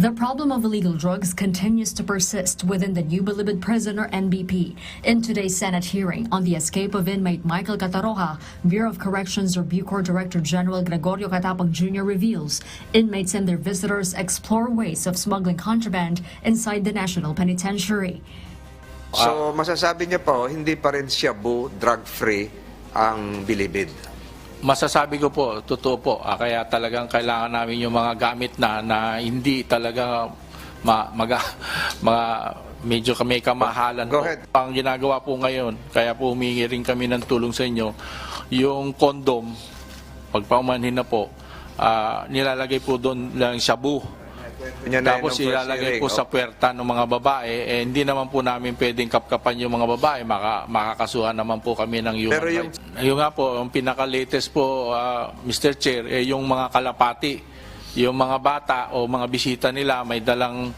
The problem of illegal drugs continues to persist within the New Bilibid prison or NBP. In today's Senate hearing on the escape of inmate Michael Cataroha, Bureau of Corrections or Bucor Director General Gregorio Catapang Jr. reveals inmates and their visitors explore ways of smuggling contraband inside the National Penitentiary. So masasabi niya po, hindi pa rin shabu, drug-free ang Bilibid. Masasabi ko po, totoo po. Kaya talagang kailangan namin yung mga gamit na hindi talaga medyo may kamahalan Go po. ahead. Ang ginagawa po ngayon, kaya po humingi rin kami ng tulong sa inyo, yung condom, pag paumanhin na po, nilalagay po doon lang shabu. Tapos ilalagay po sa puwerta ng mga babae, hindi naman po namin pwedeng kapkapan yung mga babae, makakasuhan naman po kami ng human rights. Yung nga po, yung pinaka-latest po, Mr. Chair, yung mga kalapati, yung mga bata o mga bisita nila may dalang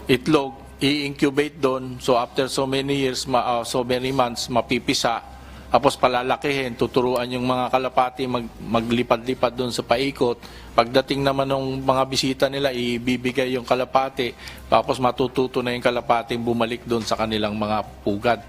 itlog, i-incubate doon, so after so many years, so many months, mapipisa, tapos palalakihin, tuturuan yung mga kalapati maglipad-lipad doon sa paikot. Pagdating naman ng mga bisita nila, ibibigay yung kalapati, tapos matututo na yung kalapati bumalik doon sa kanilang mga pugad.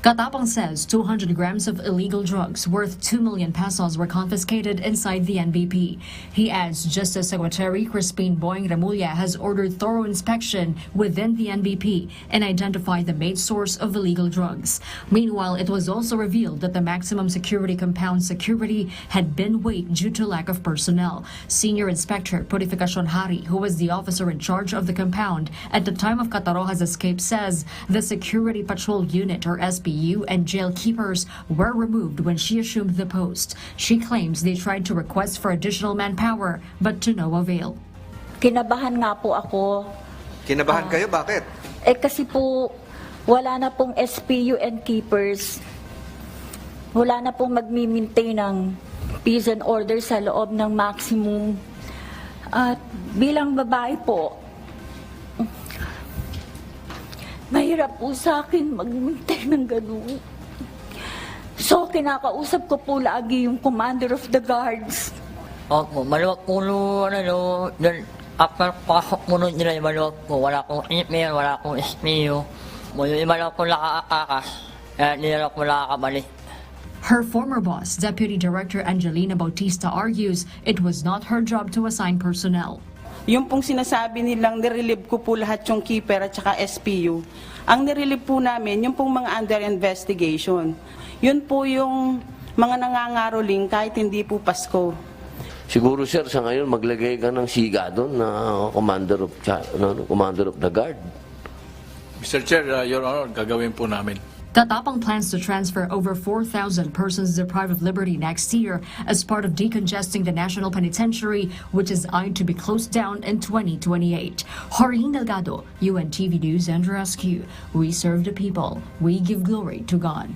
Catapang says 200 grams of illegal drugs worth 2 million pesos were confiscated inside the NBP. He adds Justice Secretary Crispin Boying Remulla has ordered thorough inspection within the NBP and identified the main source of illegal drugs. Meanwhile, it was also revealed that the maximum security compound security had been waived due to lack of personnel. Senior Inspector Purificacion Hari, who was the officer in charge of the compound at the time of Cataroha's escape, says the Security Patrol Unit or SPU and jail keepers were removed when she assumed the post. She claims they tried to request for additional manpower but to no avail. Kinabahan nga po ako. Kinabahan kayo? Bakit? Kasi po wala na pong SPU and keepers. Wala na pong magmi-maintain ng peace and order sa loob ng maximum. At bilang babae po, mahirap po sa akin mag-maintain ng ganun. So, kinakausap ko po lagi yung commander of the guards. Opo, maluwag po doon, after pasok po nun nila, maluwag po, wala akong email, wala akong SPU. Yung iba lang po nakakakas, kaya hindi na po nakakabalik. Her former boss, Deputy Director Angelina Bautista, argues it was not her job to assign personnel. Yung pong sinasabi nilang nirelieve ko po lahat yung keeper at saka SPU. Ang nirelieve po namin, yung pong mga under investigation. Yun po yung mga nangangaroling kahit hindi po Pasko. Siguro sir, sa ngayon maglagay ka ng siga doon na commander of the guard. Mr. Chair, Your Honor, gagawin po namin. Catapang plans to transfer over 4,000 persons deprived of liberty next year as part of decongesting the National Penitentiary, which is eyed to be closed down in 2028. Jorge Delgado, UNTV News and Rescue. We serve the people. We give glory to God.